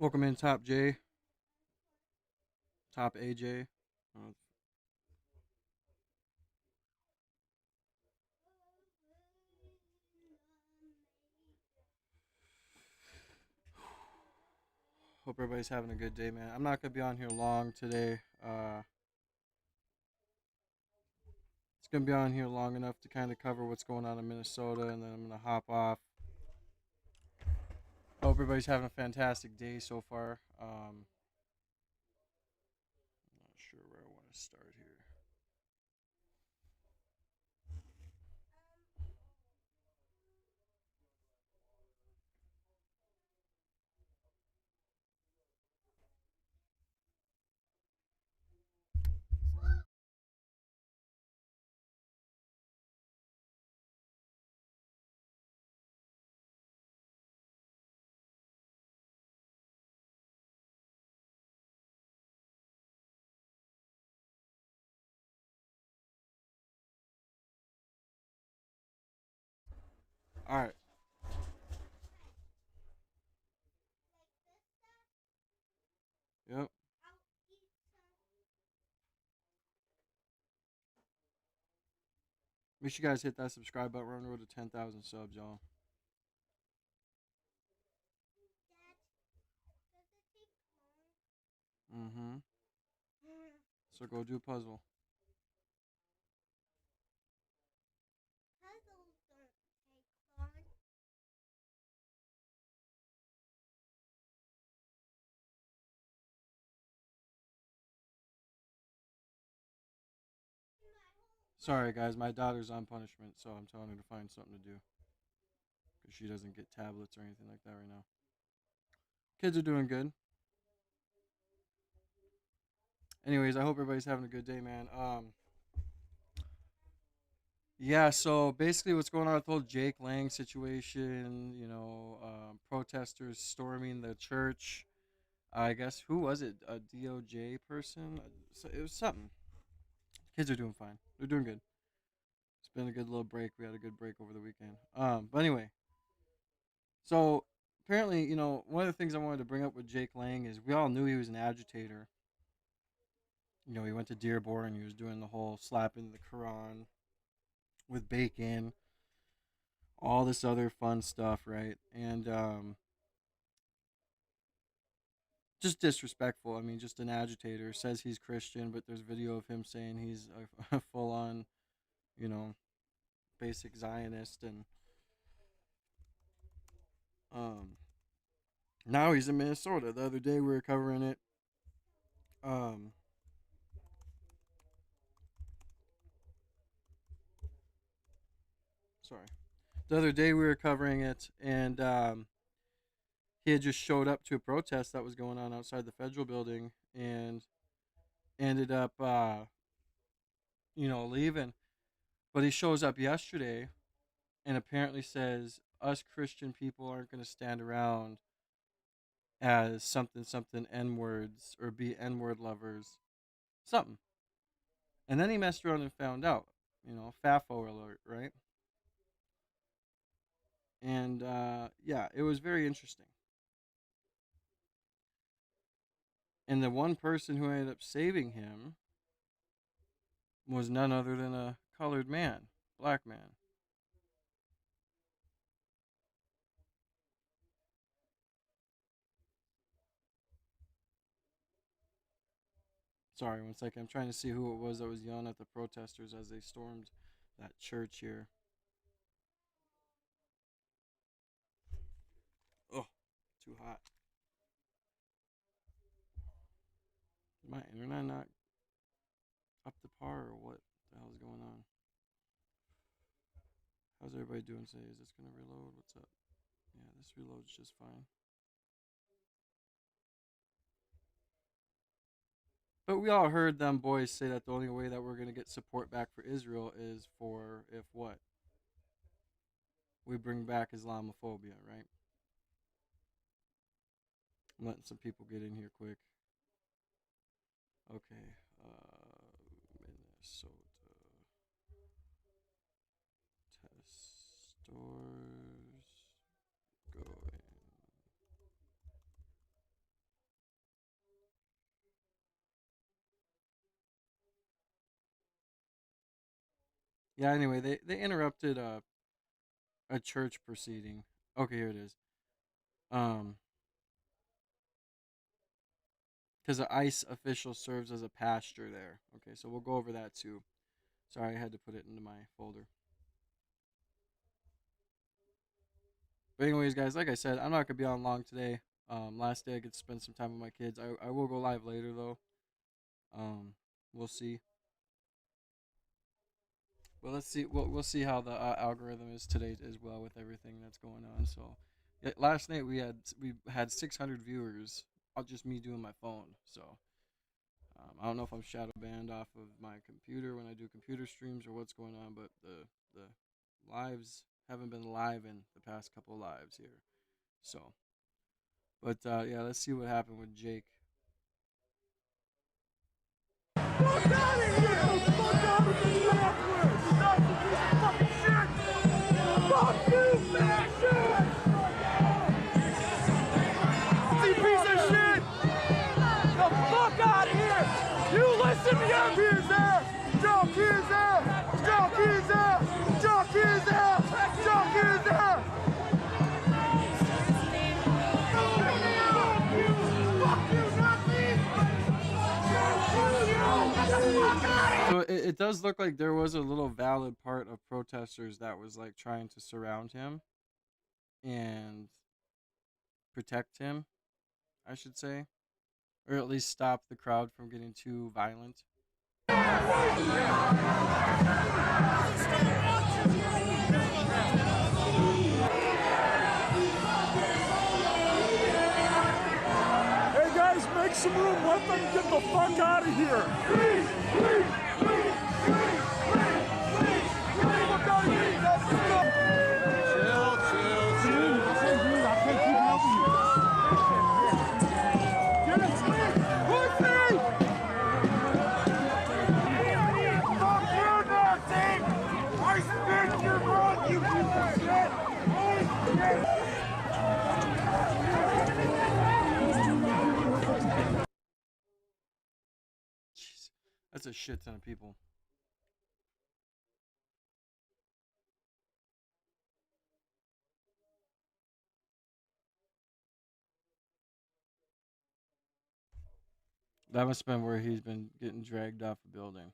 Welcome in, Top J, Top AJ. Hope everybody's having a good day, man. I'm not gonna be on here long today. It's gonna be on here long enough to kind of cover what's going on in Minnesota, and then I'm gonna hop off. Hope everybody's having a fantastic day so far. Not sure where I want to start here. All right. Yep. Make sure you guys hit that subscribe button. We're on the road to 10,000 subs, y'all. Mm-hmm. So go do a puzzle. Sorry, guys. My daughter's on punishment, so I'm telling her to find something to do because she doesn't get tablets or anything like that right now. Kids are doing good. Anyways, I hope everybody's having a good day, man. Yeah. So basically, what's going on with the whole Jake Lang situation? Protesters storming the church. I guess who was it? A DOJ person? So it was something. Kids are doing fine. They're doing good. It's been a good little break. We had a good break over the weekend. But anyway, so apparently, one of the things I wanted to bring up with Jake Lang is we all knew he was an agitator. He went to Dearborn. He was doing the whole slapping the Quran with bacon, all this other fun stuff, right? And just disrespectful. I mean, just an agitator. Says he's Christian, but there's video of him saying he's a full on, you know, basic Zionist. And um, now he's in Minnesota. The other day we were covering it. Um, Sorry. The other day we were covering it, and he had just showed up to a protest that was going on outside the federal building, and ended up, leaving. But he shows up yesterday and apparently says us Christian people aren't going to stand around as something something N words or be N word lovers, something. And then he messed around and found out, FAFO alert, right? And yeah, it was very interesting. And the one person who ended up saving him was none other than a colored man, black man. Sorry, one second. I'm trying to see who it was that was yelling at the protesters as they stormed that church here. Oh, too hot. Is my internet not up to par or what the hell is going on? How's everybody doing today? Is this gonna reload? What's up? Yeah, this reloads just fine. But we all heard them boys say that the only way that we're gonna get support back for Israel is for if what? We bring back Islamophobia, right? I'm letting some people get in here quick. Okay. Minnesota test stores going. Yeah. Anyway, they interrupted a church proceeding. Okay, here it is. Um, because an ICE official serves as a pastor there. Okay, so we'll go over that too. Sorry, I had to put it into my folder. But anyways, guys, like I said, I'm not gonna be on long today. Last day I get to spend some time with my kids. I will go live later though. Um, we'll see. Well, let's see. We'll see how the algorithm is today as well with everything that's going on. So, yeah, last night we had 600 viewers. Just me doing my phone. So I don't know if I'm shadow banned off of my computer when I do computer streams or what's going on, but the lives haven't been live in the past couple lives here. So, but yeah, let's see what happened with Jake. Fuck out of here! Fuck out of the fucking shit! Fuck you, bastard! You piece of shit! The fuck out of here! You listen to your his ass! Jock his ass! Jock his ass! Jock his ass! Jock his ass! So it does look like there was a little valid part of protesters that was like trying to surround him and protect him, I should say, or at least stop the crowd from getting too violent. Hey guys, make some room. Let them get the fuck out of here. Please, please, please, please, please, please, please, fuck out of here. Let's go. Chill, chill, chill. I can't keep helping you. Get it, please. Pussy! Fuck you, Nazi! I spit your blood, you piece of shit! Holy shit! Jeez, that's a shit ton of people. That must have been where he's been getting dragged off a building.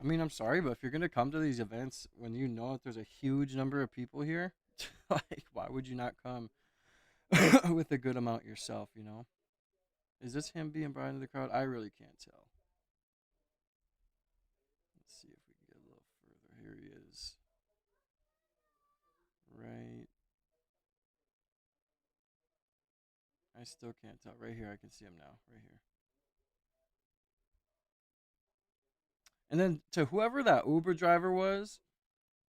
I mean, I'm sorry, but if you're gonna come to these events when you know that there's a huge number of people here, like, why would you not come with a good amount yourself? You know, is this him being brought into the crowd? I really can't tell. Let's see if we can get a little further. Here he is. Right. I still can't tell. Right here, I can see him now. Right here. And then to whoever that Uber driver was,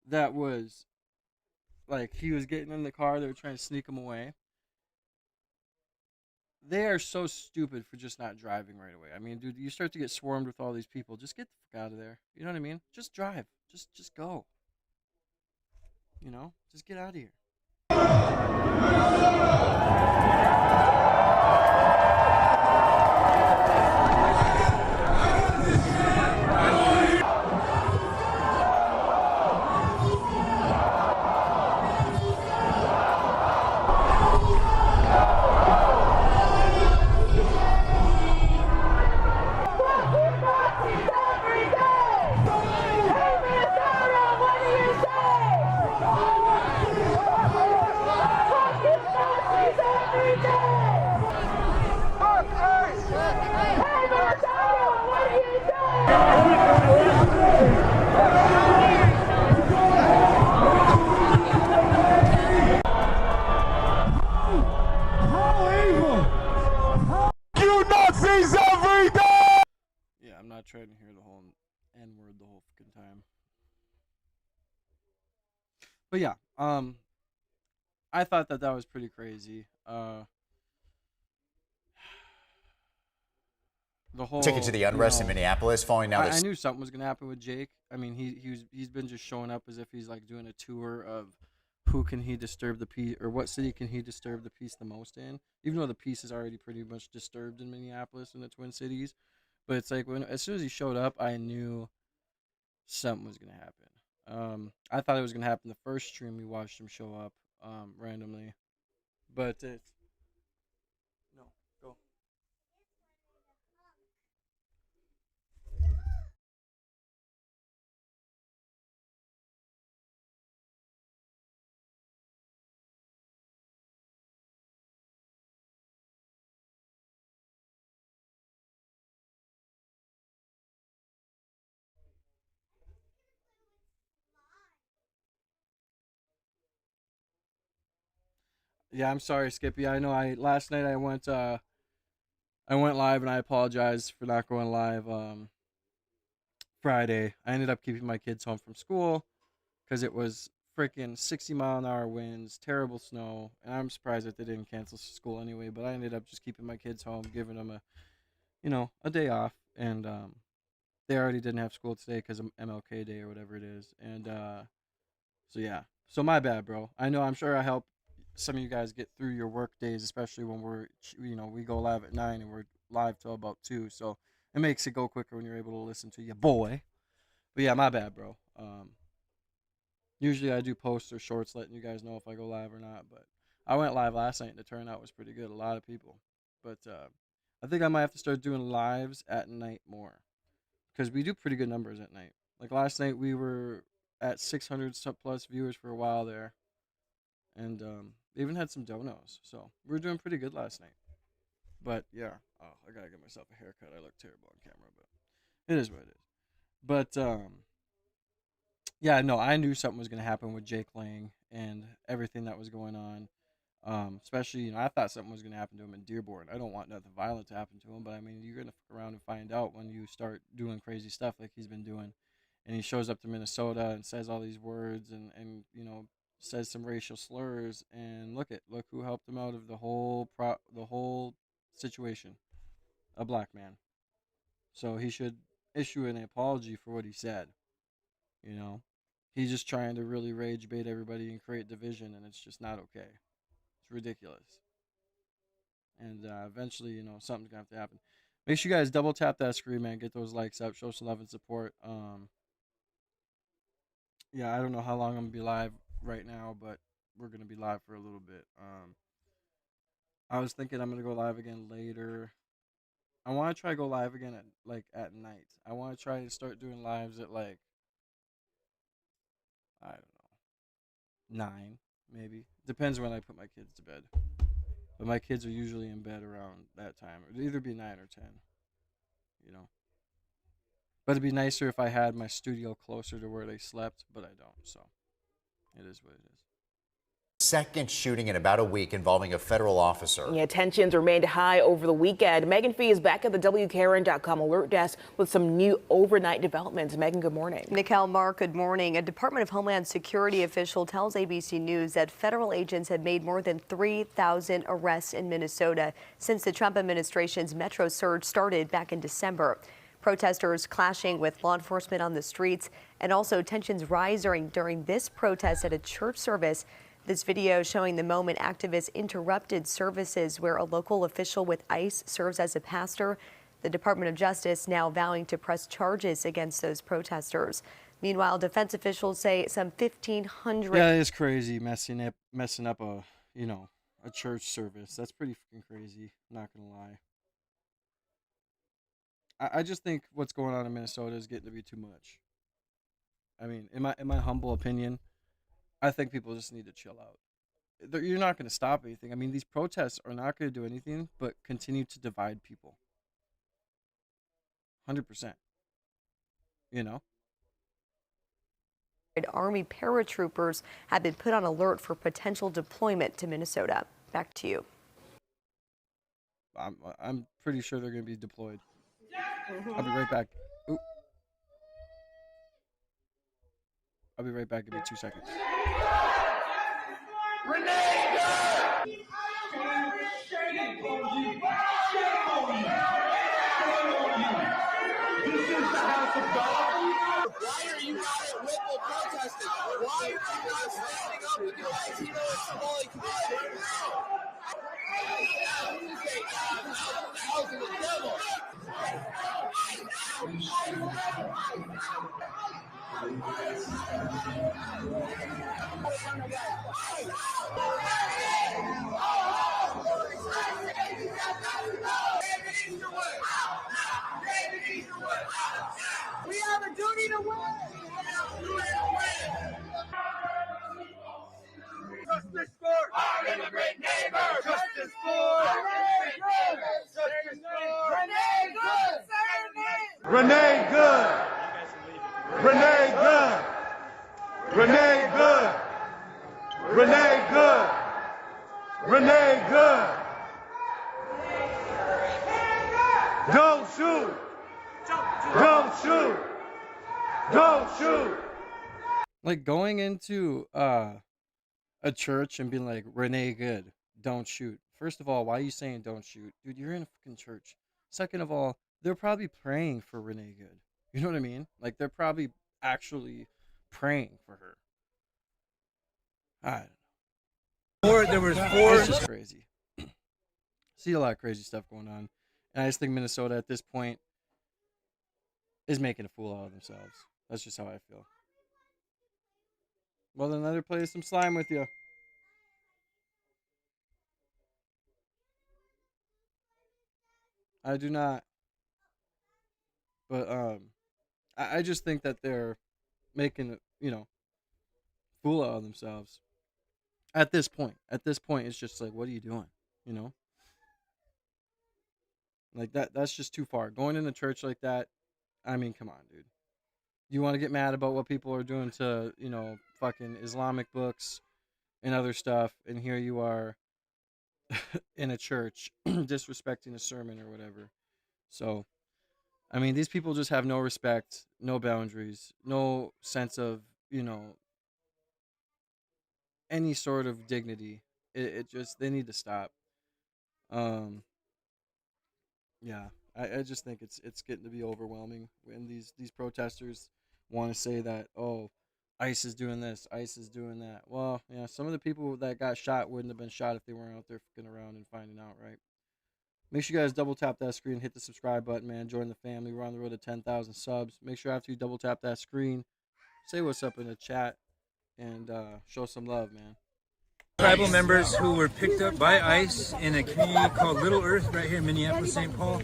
that was like he was getting in the car, they were trying to sneak him away. They are so stupid for just not driving right away. I mean, dude, you start to get swarmed with all these people. Just get the fuck out of there. You know what I mean? Just drive. Just go. You know? Just get out of here. Yeah, I'm not trying to hear the whole N word the whole fucking time. But yeah, I thought that was pretty crazy. the whole, Ticket to the unrest in Minneapolis following now I this. knew something was gonna happen with Jake. I mean, he's been just showing up as if he's like doing a tour of who can he disturb the peace, or what city can he disturb the peace the most in. Even though the peace is already pretty much disturbed in Minneapolis and the Twin Cities, but it's like as soon as he showed up, I knew something was gonna happen. I thought it was gonna happen the first stream we watched him show up randomly, but it's no go. Yeah, I'm sorry, Skippy. I know I last night I went live and I apologize for not going live Friday. I ended up keeping my kids home from school because it was freaking 60-mile-an-hour winds, terrible snow, and I'm surprised that they didn't cancel school anyway. But I ended up just keeping my kids home, giving them a day off, and they already didn't have school today because of MLK Day or whatever it is, and so yeah, so my bad, bro. I know I'm sure I help some of you guys get through your work days, especially when we go live at 9 and we're live till about 2, so it makes it go quicker when you're able to listen to your boy. But yeah, my bad, bro. Usually I do posts or shorts letting you guys know if I go live or not, but I went live last night and the turnout was pretty good. A lot of people. But I think I might have to start doing lives at night more because we do pretty good numbers at night. Like last night we were at 600 plus viewers for a while there, and they even had some donos. So we were doing pretty good last night. But yeah, oh, I gotta get myself a haircut. I look terrible on camera, but it is what it is. But yeah, no, I knew something was gonna happen with Jake Lang and everything that was going on. Especially, I thought something was gonna happen to him in Dearborn. I don't want nothing violent to happen to him, but I mean, you're gonna fuck around and find out when you start doing crazy stuff like he's been doing. And he shows up to Minnesota and says all these words and says some racial slurs. And look who helped him out of the whole situation, a black man. So he should issue an apology for what he said. You know, he's just trying to really rage bait everybody and create division, and it's just not okay. It's ridiculous. And eventually, something's gonna have to happen. Make sure you guys double tap that screen, man. Get those likes up. Show some love and support. Yeah, I don't know how long I'm gonna be live right now, but we're gonna be live for a little bit. I was thinking I'm gonna go live again later. I want to try to go live again at night. I want to try to start doing lives at like, I don't know, 9 maybe. Depends when I put my kids to bed. But my kids are usually in bed around that time. It'd either be 9 or 10. But it'd be nicer if I had my studio closer to where they slept, but I don't. So it is what it is. Second shooting in about a week involving a federal officer. Yeah, tensions remained high over the weekend. Megan Fee is back at the WKRN.com alert desk with some new overnight developments. Megan, good morning. Nicole, Mark, good morning. A Department of Homeland Security official tells ABC News that federal agents have made more than 3,000 arrests in Minnesota since the Trump administration's Metro surge started back in December. Protesters clashing with law enforcement on the streets, and also tensions rising during this protest at a church service. This video showing the moment activists interrupted services where a local official with ICE serves as a pastor. The Department of Justice now vowing to press charges against those protesters. Meanwhile, defense officials say some 1,500. Yeah, it's crazy messing up a church service. That's pretty freaking crazy. Not gonna lie. I just think what's going on in Minnesota is getting to be too much. I mean, in my humble opinion, I think people just need to chill out. You're not going to stop anything. I mean, these protests are not going to do anything but continue to divide people. 100%. Army paratroopers have been put on alert for potential deployment to Minnesota. Back to you. I'm pretty sure they're going to be deployed. I'll be right back. Ooh. I'll be right back. Give me 2 seconds. are you not at Whipple protesting? Why are you not standing up with your Latino and Somali community? House of the devil. We have a duty to win. Justice for our immigrant neighbor. Justice for Renee Good. Renee Good. Renee Good. Renee Good. Renee Good. Renee Good. Don't shoot. Don't shoot. Don't shoot. Like going into a church and being like, Renee Good, don't shoot. First of all, why are you saying don't shoot? Dude, you're in a fucking church. Second of all, they're probably praying for Renee Good. You know what I mean? Like, they're probably actually praying for her. I don't know. There was four. It's just crazy. See a lot of crazy stuff going on. And I just think Minnesota at this point is making a fool out of themselves. That's just how I feel. Well, then let her play some slime with you. I do not. But I just think that they're making, fool out of themselves. At this point, it's just like, what are you doing? Like that's just too far. Going into church like that, I mean, come on, dude. You want to get mad about what people are doing to, fucking Islamic books and other stuff, and here you are in a church disrespecting a sermon or whatever. So, I mean, these people just have no respect, no boundaries, no sense of, any sort of dignity. It just, they need to stop. Yeah, I just think it's getting to be overwhelming when these protesters want to say that, oh, ICE is doing this, ICE is doing that. Well, yeah, some of the people that got shot wouldn't have been shot if they weren't out there fucking around and finding out, right? Make sure you guys double tap that screen, hit the subscribe button, man. Join the family. We're on the road to 10,000 subs. Make sure after you double tap that screen, say what's up in the chat and show some love, man. Tribal members who were picked up by ICE in a community called Little Earth right here in Minneapolis, St. Paul.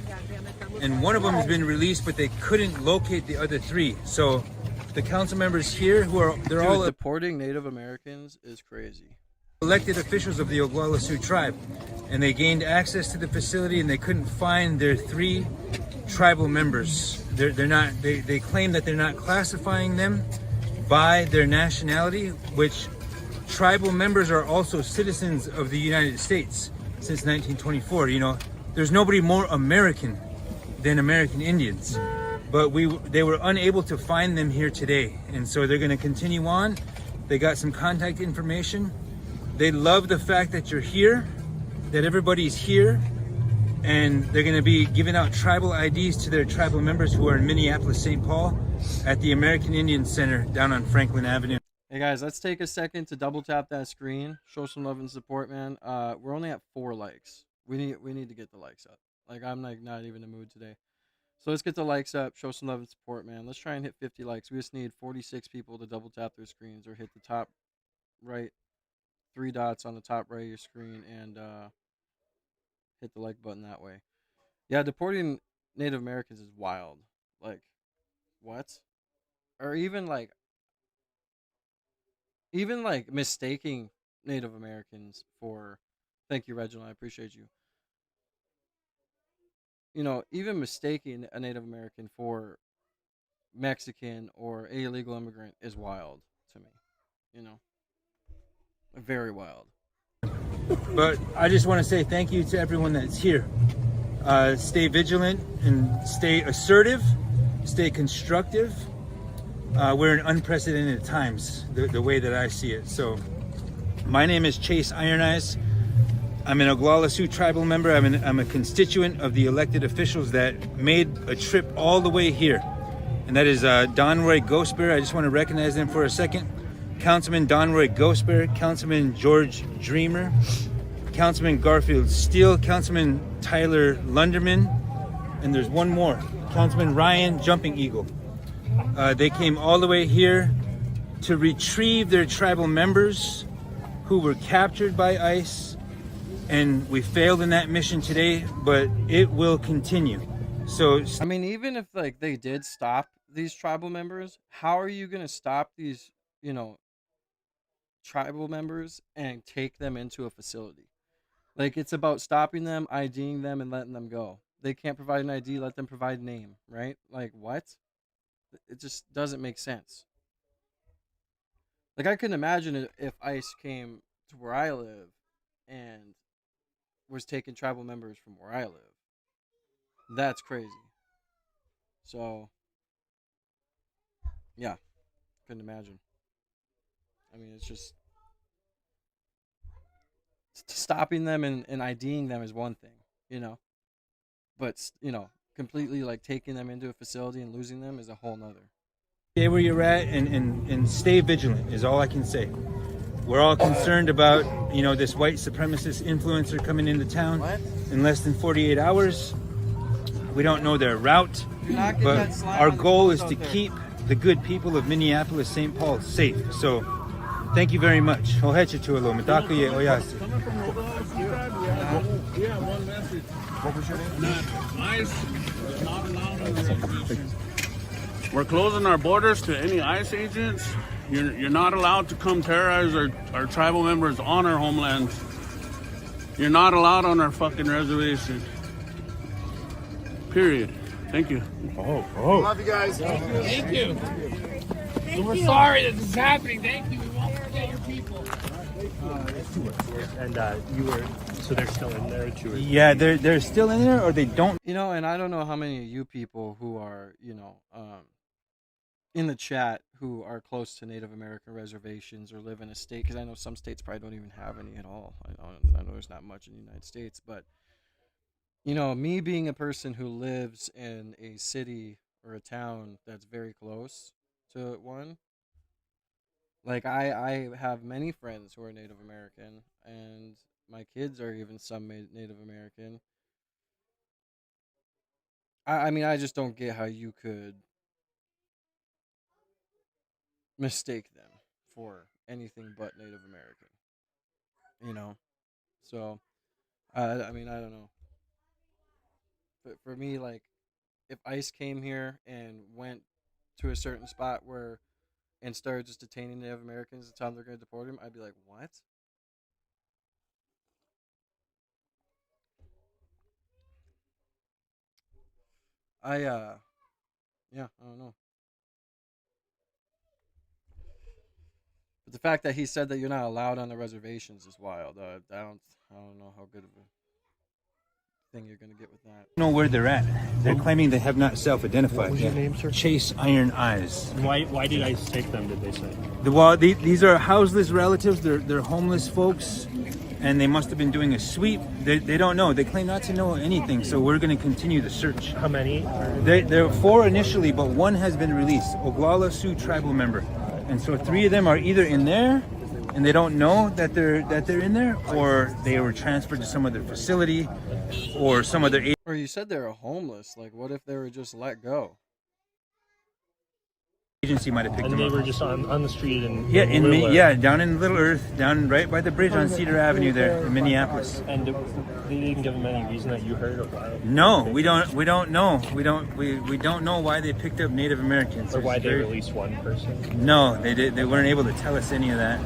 And one of them has been released, but they couldn't locate the other three. So the council members here they're Dude, all deporting Native Americans is crazy. elected officials of the Oglala Sioux tribe. And they gained access to the facility and they couldn't find their three tribal members. They claim that they're not classifying them by their nationality, which tribal members are also citizens of the United States since 1924. There's nobody more American than American Indians, but they were unable to find them here today, and so they're going to continue on. They got some contact information. They love the fact that you're here, that everybody's here, and they're going to be giving out tribal IDs to their tribal members who are in Minneapolis, St. Paul at the American Indian Center down on Franklin Avenue. Hey guys, let's take a second to double tap that screen, show some love and support, man. We're only at 4 likes. We need to get the likes up. Like, I'm like not even in the mood today. So let's get the likes up, show some love and support, man. Let's try and hit 50 likes. We just need 46 people to double tap their screens or hit the top right 3 dots on the top right of your screen and hit the like button that way. Yeah, deporting Native Americans is wild. Like, what? Or even like mistaking Native Americans for, thank you, Reginald, I appreciate you. Even mistaking a Native American for Mexican or an illegal immigrant is wild to me. Very wild. But I just want to say thank you to everyone that's here. Stay vigilant and stay assertive, stay constructive. We're in unprecedented times, the way that I see it. So my name is Chase Iron Eyes. I'm an Oglala Sioux tribal member. I'm a constituent of the elected officials that made a trip all the way here and that is Don Roy Ghostbear. I just want to recognize them for a second. Councilman Don Roy Ghostbear, Councilman George Dreamer, Councilman Garfield Steele, Councilman Tyler Lunderman, and there's one more, Councilman Ryan Jumping Eagle. They came all the way here to retrieve their tribal members who were captured by ICE, and we failed in that mission today, but it will continue. So I mean, even if like they did stop these tribal members, how are you gonna stop these, tribal members and take them into a facility? Like, it's about stopping them, IDing them, and letting them go. They can't provide an ID, let them provide name, right? Like, what? It just doesn't make sense. Like, I couldn't imagine it if ICE came to where I live and was taking tribal members from where I live. That's crazy. So, yeah, couldn't imagine. I mean, it's just stopping them and IDing them is one thing, but completely like taking them into a facility and losing them is a whole nother. stay where you're at and stay vigilant is all I can say. We're all concerned about, this white supremacist influencer coming into town in less than 48 hours. We don't know their route, but our goal is to keep the good people of Minneapolis, St. Paul safe. So thank you very much. Yeah, one message. What was your name? ICE is not allowed. We're closing our borders to any ICE agents. You're not allowed to come terrorize our tribal members on our homeland. You're not allowed on our fucking reservation. Period. Thank you. Love you guys. Thank you. We're sorry that this is happening. Thank you. We won't forget your people. And so they're still in there too? Yeah, they're still in there, or they don't. And I don't know how many of you people who are, in the chat who are close to Native American reservations or live in a state, because I know some states probably don't even have any at all. I know there's not much in the United States, but me being a person who lives in a city or a town that's very close to one, like I have many friends who are Native American, and my kids are even some Native American. I mean, I just don't get how you could mistake them for anything but Native American, So, I mean, I don't know. But for me, like, if ICE came here and went to a certain spot and started just detaining Native Americans and telling them they're going to deport them, I'd be like, what? Yeah, I don't know. But the fact that he said that you're not allowed on the reservations is wild. I don't know how good of a thing you're going to get with that. Know where they're at. They're claiming they have not self-identified. What was your name, sir? Chase Iron Eyes. Why did ICE take them, did they say? These are houseless relatives. They're homeless folks, and they must have been doing a sweep. They don't know. They claim not to know anything, so we're going to continue the search. How many? There are 4 initially, but 1 has been released. Oglala Sioux tribal member. And so 3 of them are either in there and they don't know that they're in there, or they were transferred to some other facility or some other agency. Or you said they were homeless. Like, what if they were just let go? Agency might have picked And them they up. were just on the street in Little Earth. Down in Little Earth, down right by the bridge on Cedar Avenue there in Minneapolis. And they didn't give them any reason that you heard of why? No, we don't know. We don't know why they picked up Native Americans. Or why they released one person? No, they weren't able to tell us any of that.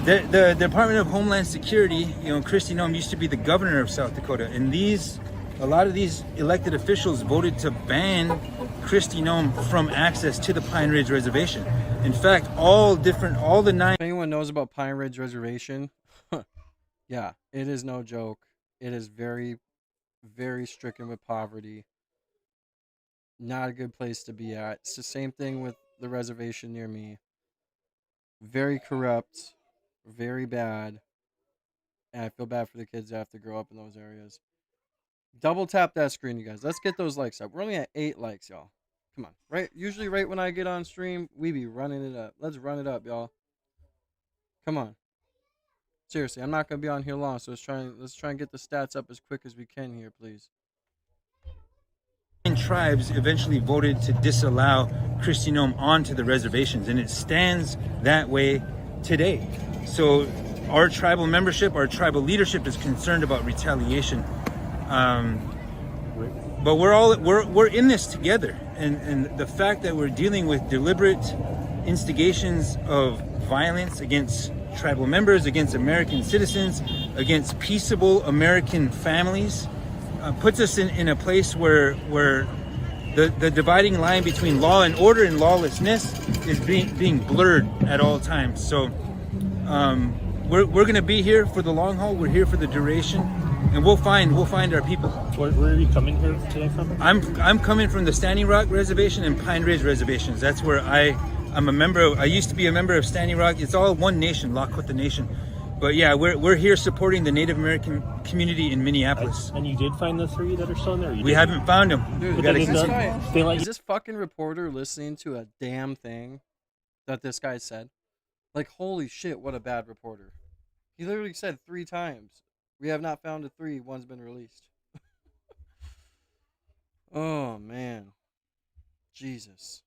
The Department of Homeland Security, Kristi Noem used to be the governor of South Dakota, and a lot of these elected officials voted to ban Kristi Noem from access to the Pine Ridge Reservation. In fact, all the 9. If anyone knows about Pine Ridge Reservation, yeah, it is no joke. It is very, very stricken with poverty. Not a good place to be at. It's the same thing with the reservation near me. Very corrupt, very bad. And I feel bad for the kids that have to grow up in those areas. Double tap that screen, you guys. Let's get those likes up. We're only at 8 likes, y'all. Come on, right? Usually, right when I get on stream, we be running it up. Let's run it up, y'all. Come on. Seriously, I'm not gonna be on here long, so let's try and get the stats up as quick as we can here, please. Tribes eventually voted to disallow Kristi Noem onto the reservations, and it stands that way today. So our tribal membership, our tribal leadership is concerned about retaliation. But we're in this together, and the fact that we're dealing with deliberate instigations of violence against tribal members, against American citizens, against peaceable American families, puts us in a place where the dividing line between law and order and lawlessness is being blurred at all times. So we're going to be here for the long haul. We're here for the duration, and we'll find our people. Where are you coming here today from? I'm coming from the Standing Rock Reservation and Pine Ridge Reservations. That's where I'm a member of. I used to be a member of Standing Rock. It's all one nation, Lakota Nation. But yeah, we're here supporting the Native American community in Minneapolis. And you did find the 3 that are still in there? We haven't found them. Dude, is this fucking reporter listening to a damn thing that this guy said? Like, holy shit, what a bad reporter. He literally said 3 times, we have not found a 3, one's been released. Oh, man. Jesus.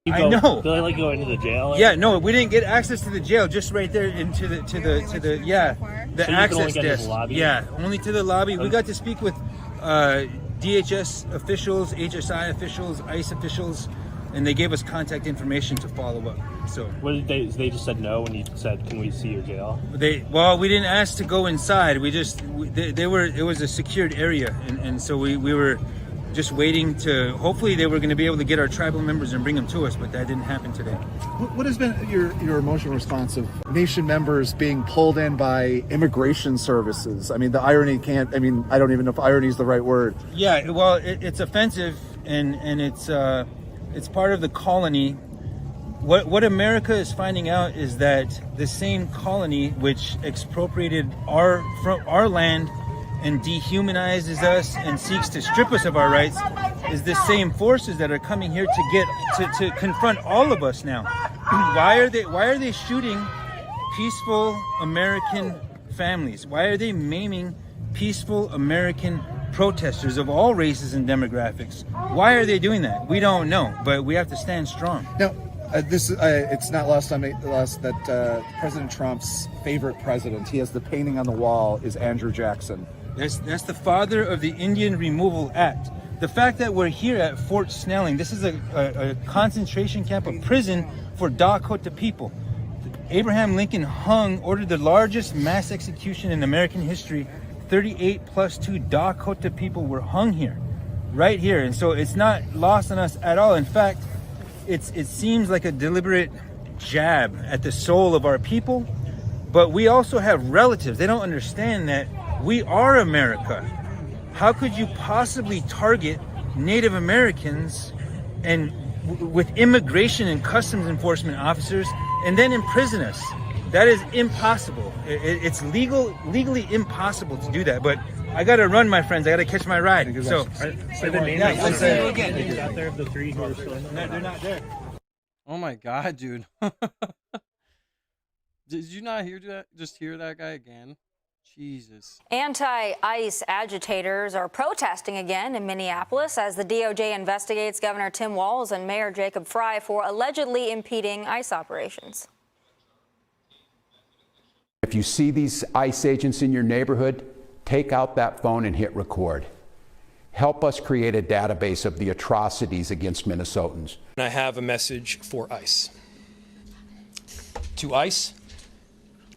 I know. Did I like go into the jail? Yeah, no, we didn't get access to the jail. Just right there into the So access desk. Yeah, only to the lobby. We got to speak with DHS officials, HSI officials, ICE officials, and they gave us contact information to follow up. So what did they just said no when you said, "Can we see your jail?" We didn't ask to go inside. It was a secured area, and so we were just waiting to, hopefully they were going to be able to get our tribal members and bring them to us, but that didn't happen today. What has been your emotional response of nation members being pulled in by immigration services? I mean, the irony I don't even know if irony is the right word. Yeah, well, it's offensive, and it's part of the colony. What America is finding out is that the same colony which expropriated our land and dehumanizes us and seeks to strip us of our rights is the same forces that are coming here to confront all of us now. Why are they shooting peaceful American families? Why are they maiming peaceful American protesters of all races and demographics? Why are they doing that? We don't know, but we have to stand strong. Now, it's not lost on me that President Trump's favorite president, he has the painting on the wall, is Andrew Jackson. That's the father of the Indian Removal Act. The fact that we're here at Fort Snelling, this is a concentration camp, a prison for Dakota people. Abraham Lincoln ordered the largest mass execution in American history. 38 plus 2 Dakota people were hung here, right here. And so it's not lost on us at all. In fact, it seems like a deliberate jab at the soul of our people. But we also have relatives. They don't understand that we are America. How could you possibly target Native Americans and with immigration and customs enforcement officers and then imprison us? That is impossible. It's legally impossible to do that. But I gotta run, my friends. I gotta catch my ride. So the names out there of the 3 who are still in there? They're not there. Oh my god, dude. Did you not hear that? Just hear that guy again? Jesus. Anti-ICE agitators are protesting again in Minneapolis as the DOJ investigates Governor Tim Walz and Mayor Jacob Frey for allegedly impeding ICE operations. If you see these ICE agents in your neighborhood, take out that phone and hit record. Help us create a database of the atrocities against Minnesotans. I have a message for ICE. To ICE,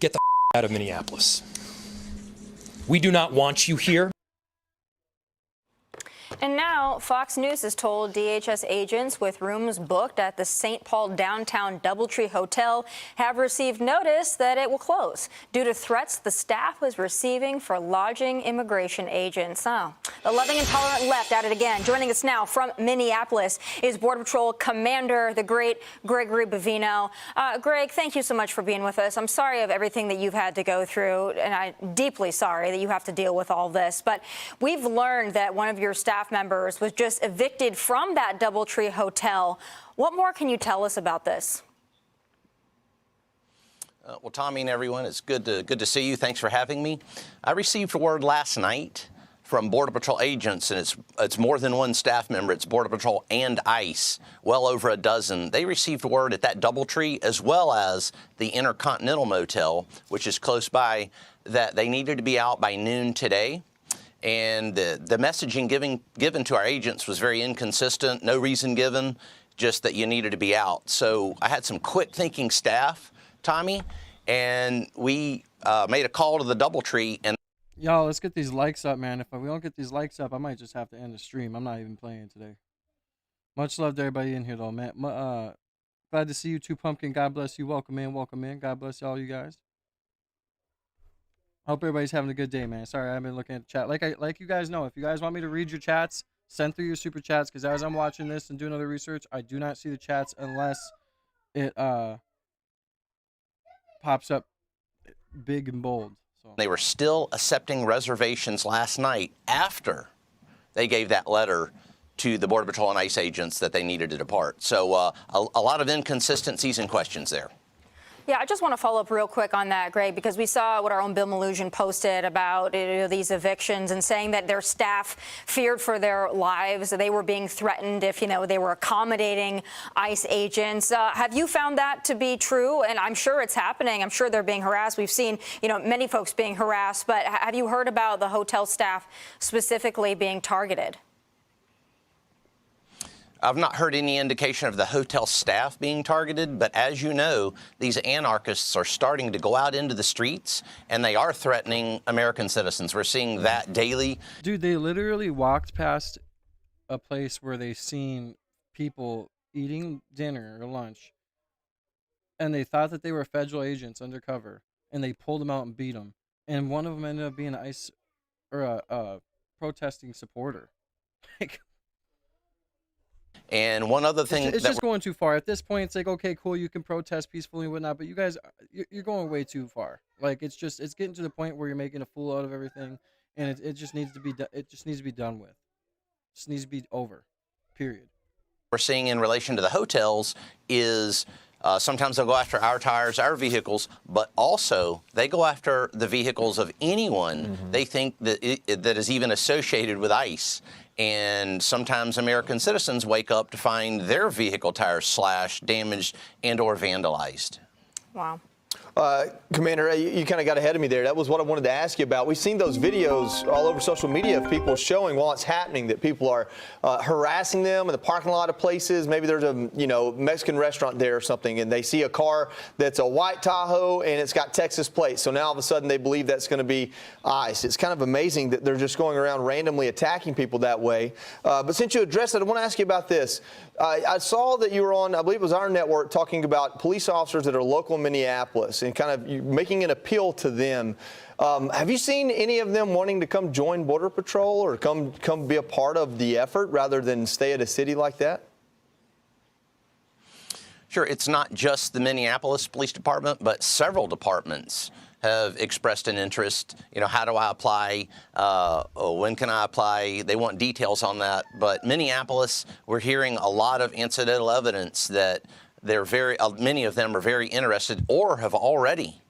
get the out of Minneapolis. We do not want you here. And now, Fox News has told DHS agents with rooms booked at the St. Paul downtown Doubletree Hotel have received notice that it will close due to threats the staff was receiving for lodging immigration agents. Oh, the loving and tolerant left at it again. Joining us now from Minneapolis is Border Patrol Commander, the great Gregory Bavino. Greg, thank you so much for being with us. I'm sorry of everything that you've had to go through, and I'm deeply sorry that you have to deal with all this. But we've learned that one of your staff members was was just evicted from that DoubleTree hotel. What more can you tell us about this? Well, Tommy and everyone, it's good to see you. Thanks for having me. I received word last night from Border Patrol agents, and it's more than one staff member. It's Border Patrol and ICE, well over a dozen. They received word at that DoubleTree as well as the Intercontinental Motel, which is close by, that they needed to be out by noon today. And the messaging given to our agents was very inconsistent. No reason given, just that you needed to be out. So I had some quick thinking staff, Tommy, and we made a call to the DoubleTree. And y'all, let's get these likes up, man. If we don't get these likes up, I might just have to end the stream. I'm not even playing today. Much love to everybody in here, though, man. Glad to see you too, Pumpkin. God bless you. Welcome in, welcome in. God bless all you guys. I hope everybody's having a good day, man. Sorry, I've been looking at the chat. Like you guys know, if you guys want me to read your chats, send through your super chats, because as I'm watching this and doing other research, I do not see the chats unless it pops up big and bold. So they were still accepting reservations last night after they gave that letter to the Border Patrol and ICE agents that they needed to depart. So a lot of inconsistencies and questions there. Yeah, I just want to follow up real quick on that, Greg, because we saw what our own Bill Malugin posted about these evictions and saying that their staff feared for their lives. They were being threatened if, they were accommodating ICE agents. Have you found that to be true? And I'm sure it's happening. I'm sure they're being harassed. We've seen, many folks being harassed. But have you heard about the hotel staff specifically being targeted? I've not heard any indication of the hotel staff being targeted, but as you know, these anarchists are starting to go out into the streets, and they are threatening American citizens. We're seeing that daily. Dude, they literally walked past a place where they seen people eating dinner or lunch, and they thought that they were federal agents undercover, and they pulled them out and beat them. And one of them ended up being an ICE or a protesting supporter. Like, and one other thing, it's just going too far. At this point, it's like, okay, cool, you can protest peacefully and whatnot, but you guys, you're going way too far. Like, it's getting to the point where you're making a fool out of everything, and it just needs to be done with. It just needs to be over. Period. We're seeing in relation to the hotels is sometimes they'll go after our tires, our vehicles, but also they go after the vehicles of anyone they think that is even associated with ICE. And sometimes American citizens wake up to find their vehicle tires slashed, damaged, and or vandalized. Wow. Commander, you kind of got ahead of me there. That was what I wanted to ask you about. We've seen those videos all over social media of people showing while it's happening that people are harassing them in the parking lot of places. Maybe there's a Mexican restaurant there or something, and they see a car that's a white Tahoe and it's got Texas plates. So now all of a sudden they believe that's going to be ICE. It's kind of amazing that they're just going around randomly attacking people that way. But since you addressed it, I want to ask you about this. I saw that you were on, I believe it was our network, talking about police officers that are local in Minneapolis and kind of making an appeal to them. Have you seen any of them wanting to come join Border Patrol or come be a part of the effort rather than stay at a city like that? Sure, it's not just the Minneapolis Police Department, but several departments have expressed an interest. How do I apply? When can I apply? They want details on that. But Minneapolis, we're hearing a lot of incidental evidence that many of them are very interested or have already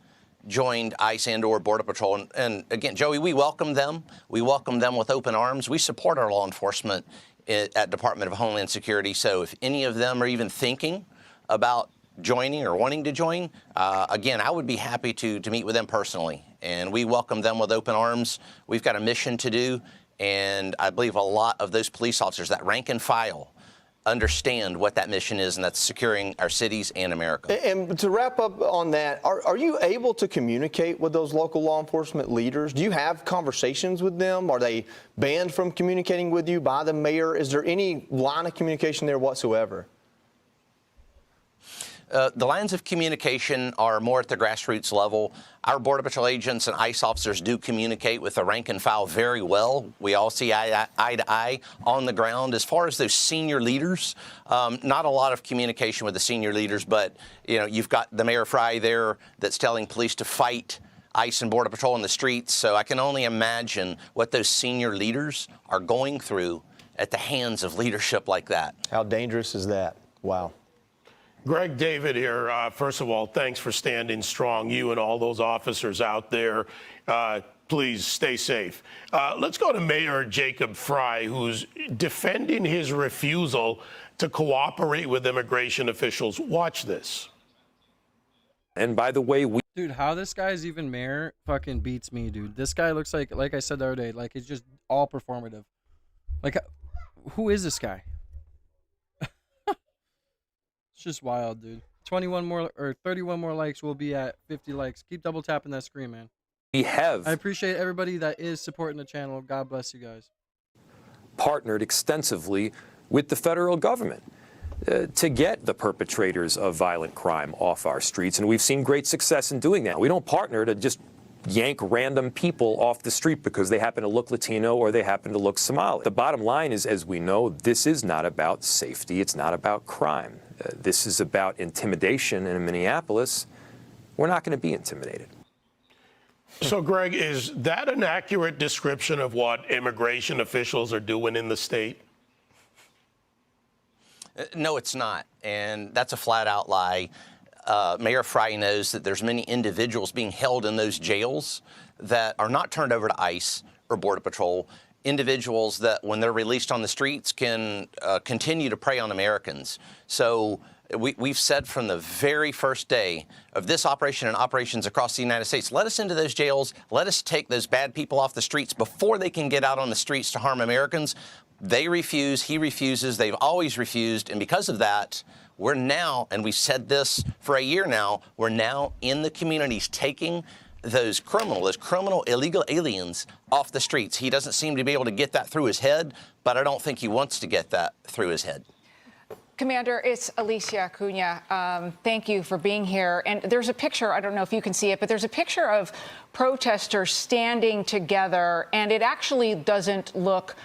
joined ICE and or Border Patrol. And again, Joey, we welcome them. We welcome them with open arms. We support our law enforcement at Department of Homeland Security. So if any of them are even thinking about joining or wanting to join, again, I would be happy to meet with them personally. And we welcome them with open arms. We've got a mission to do. And I believe a lot of those police officers, that rank and file, understand what that mission is, and that's securing our cities and America. And to wrap up on that, are you able to communicate with those local law enforcement leaders? Do you have conversations with them? Are they banned from communicating with you by the mayor? Is there any line of communication there whatsoever? The lines of communication are more at the grassroots level. Our Border Patrol agents and ICE officers do communicate with the rank and file very well. We all see eye to eye on the ground. As far as those senior leaders, not a lot of communication with the senior leaders, but you've got the Mayor Fry there that's telling police to fight ICE and Border Patrol in the streets. So I can only imagine what those senior leaders are going through at the hands of leadership like that. How dangerous is that? Wow. Greg David here. First of all, thanks for standing strong, you and all those officers out there. Please stay safe. Let's go to Mayor Jacob Frey, who's defending his refusal to cooperate with immigration officials. Watch this. And by the way, Dude, how this guy's even mayor fucking beats me, dude. This guy looks like I said the other day, like it's just all performative. Like, who is this guy? It's just wild, dude. 21 more or 31 more likes. We'll be at 50 likes. Keep double tapping that screen, man. we have I appreciate everybody that is supporting the channel. God bless you guys. partnered extensively with the federal government to get the perpetrators of violent crime off our streets. And we've seen great success in doing that. We don't partner to just yank random people off the street because they happen to look Latino or they happen to look Somali. The bottom line is, as we know, this is not about safety. It's not about crime. This is about intimidation. And in Minneapolis, we're not going to be intimidated. So, Greg, is that an accurate description of what immigration officials are doing in the state? No, it's not. And that's a flat out lie. Mayor Frey knows that there's many individuals being held in those jails that are not turned over to ICE or Border Patrol. Individuals that, when they're released on the streets, can continue to prey on Americans. So we've said from the very first day of this operation and operations across the United States, let us into those jails. Let us take those bad people off the streets before they can get out on the streets to harm Americans. They refuse. He refuses. They've always refused. And because of that, we're now, and we've said this for a year now, we're now in the communities taking those criminal, illegal aliens off the streets. He doesn't seem to be able to get that through his head, but I don't think he wants to get that through his head. Commander, it's Alicia Acuna. Thank you for being here. And there's a picture, I don't know if you can see it, but there's a picture of protesters standing together, and it actually doesn't look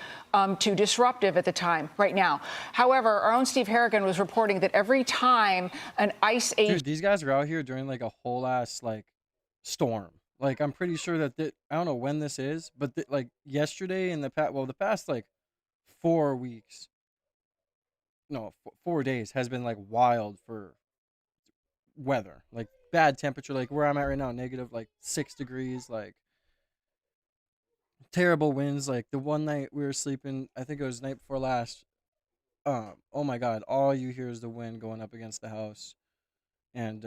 too disruptive at the time right now. However, our own Steve Harrigan was reporting that every time an ICE agent... Dude, these guys are out here during like a whole ass like storm. Like, I'm pretty sure that I don't know when this is, but like yesterday in the past like 4 weeks, no, 4 days has been like wild for weather, like bad temperature, like where I'm at right now, negative like 6 degrees, like terrible winds. Like the one night we were sleeping, I think it was the night before last, oh my God, all you hear is the wind going up against the house and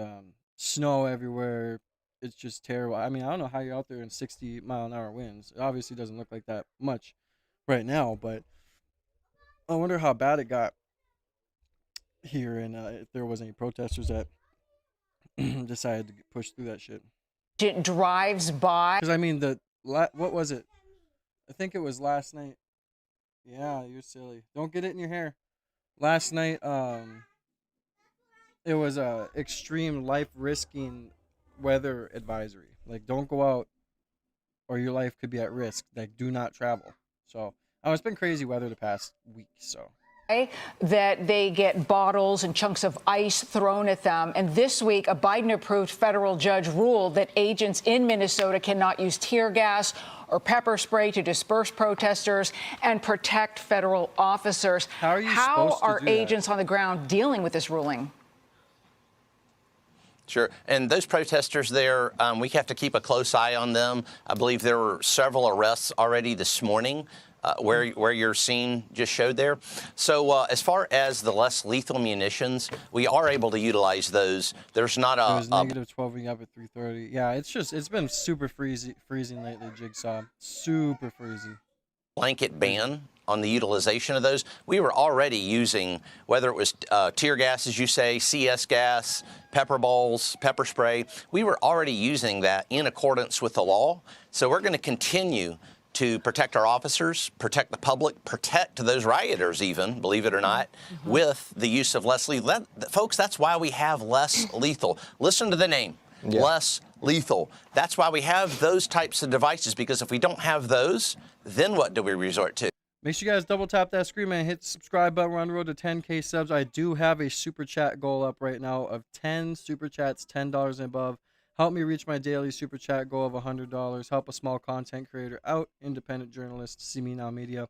snow everywhere. It's just terrible. I mean, I don't know how you're out there in 60-mile-an-hour winds. It obviously doesn't look like that much right now, but I wonder how bad it got here and if there was any protesters that decided to push through that shit. It drives by. Because I mean, what was it? I think it was last night. Yeah, you're silly. Don't get it in your hair. Last night, it was a extreme life-risking weather advisory. Like, don't go out or your life could be at risk. Like, do not travel. So, it's been crazy weather the past week, so. That they get bottles and chunks of ice thrown at them. And this week, a Biden-approved federal judge ruled that agents in Minnesota cannot use tear gas or pepper spray to disperse protesters and protect federal officers. How are agents on the ground dealing with this ruling? Sure. And those protesters there, we have to keep a close eye on them. I believe there were several arrests already this morning. Where your scene just showed there. So as far as the less lethal munitions, we are able to utilize those. There's not a... It was negative 12 when you got up at 3:30. Yeah, it's been super freezing lately, Jigsaw. Super freezy. Blanket ban on the utilization of those. We were already using, whether it was tear gas, as you say, CS gas, pepper balls, pepper spray, we were already using that in accordance with the law. So we're going to continue to protect our officers, protect the public, protect those rioters even, believe it or not, with the use of less lethal. Folks, that's why we have less lethal. Listen to the name, less lethal. That's why we have those types of devices, because if we don't have those, then what do we resort to? Make sure you guys double tap that screen, man. Hit the subscribe button. We're on the road to 10K subs. I do have a super chat goal up right now of 10 super chats, $10 and above. Help me reach my daily super chat goal of $100. Help a small content creator out, independent journalist, See Me Now Media.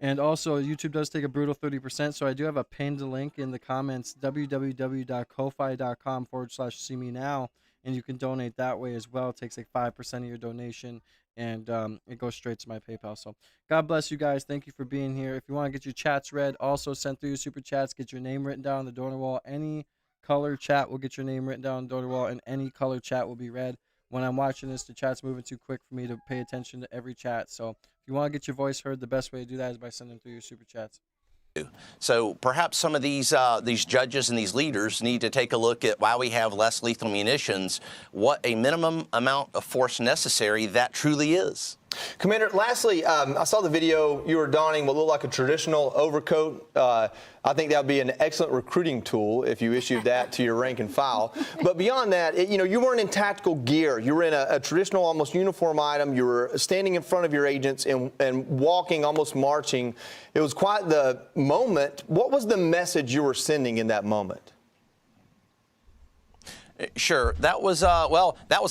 And also, YouTube does take a brutal 30%, so I do have a pinned link in the comments, www.ko-fi.com/see me now, and you can donate that way as well. It takes like 5% of your donation, and it goes straight to my PayPal. So God bless you guys. Thank you for being here. If you want to get your chats read, also send through your super chats. Get your name written down on the donor wall. Any color chat will get your name written down on the donor wall, and any color chat will be read. When I'm watching this, the chat's moving too quick for me to pay attention to every chat. So if you want to get your voice heard, the best way to do that is by sending through your super chats. So perhaps some of these judges and these leaders need to take a look at why we have less lethal munitions, what a minimum amount of force necessary that truly is. Commander, lastly, I saw the video you were donning what looked like a traditional overcoat. I think that would be an excellent recruiting tool if you issued that to your rank and file. But beyond that, you weren't in tactical gear. You were in a traditional, almost uniform item. You were standing in front of your agents and walking, almost marching. It was quite the moment. What was the message you were sending in that moment? Sure. That was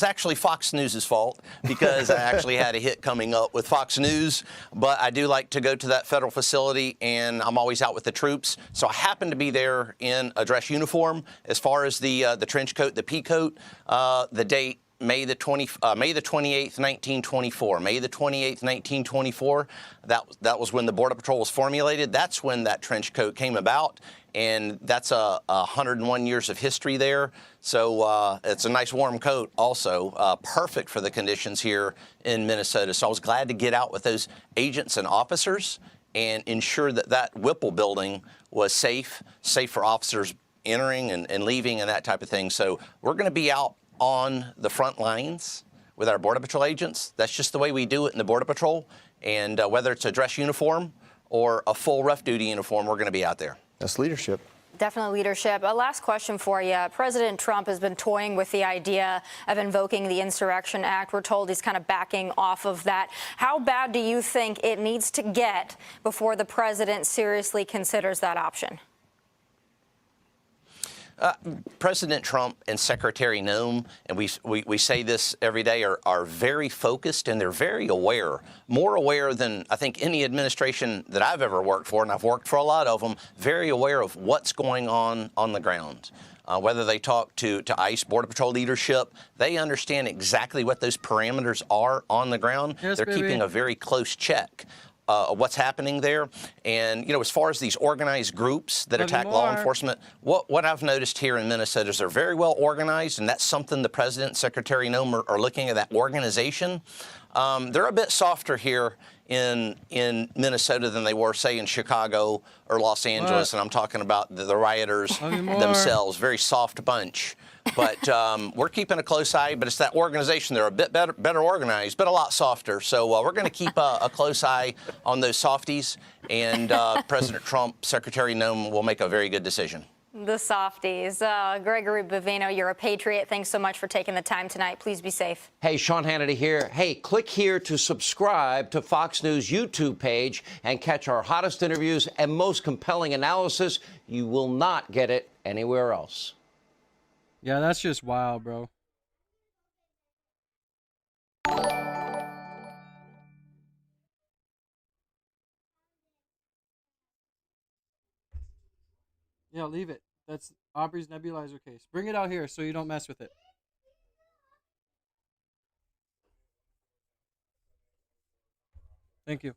actually Fox News' fault because I actually had a hit coming up with Fox News. But I do like to go to that federal facility, and I'm always out with the troops. So I happened to be there in a dress uniform. As far as the trench coat, the pea coat, the date, May the 28th, 1924. May the 28th, 1924. That was when the Border Patrol was formulated. That's when that trench coat came about, and that's 101 years of history there. So it's a nice warm coat also, perfect for the conditions here in Minnesota. So I was glad to get out with those agents and officers and ensure that Whipple building was safe for officers entering and leaving and that type of thing. So we're going to be out on the front lines with our Border Patrol agents. That's just the way we do it in the Border Patrol. And whether it's a dress uniform or a full rough duty uniform, we're going to be out there. That's leadership. Definitely leadership. A last question for you. President Trump has been toying with the idea of invoking the Insurrection Act. We're told he's kind of backing off of that. How bad do you think it needs to get before the president seriously considers that option? President Trump and Secretary Noem, and we say this every day, are very focused, and they're very aware, more aware than I think any administration that I've ever worked for, and I've worked for a lot of them, very aware of what's going on the ground. Whether they talk to ICE Border Patrol leadership, they understand exactly what those parameters are on the ground. Yes, they're keeping a very close check. What's happening there. And, as far as these organized groups that attack law enforcement, what I've noticed here in Minnesota is they're very well organized, and that's something the President and Secretary Noem are looking at, that organization. They're a bit softer here in Minnesota than they were, say, in Chicago or Los Angeles, and I'm talking about the rioters themselves, very soft bunch. But we're keeping a close eye, but it's that organization. They're a bit better organized, but a lot softer. So we're going to keep a close eye on those softies, and President Trump, Secretary Noem will make a very good decision. The softies. Gregory Bavino, you're a patriot. Thanks so much for taking the time tonight. Please be safe. Hey, Sean Hannity here. Hey, click here to subscribe to Fox News YouTube page and catch our hottest interviews and most compelling analysis. You will not get it anywhere else. Yeah, that's just wild, bro. Yeah, leave it. That's Aubrey's nebulizer case. Bring it out here so you don't mess with it. Thank you.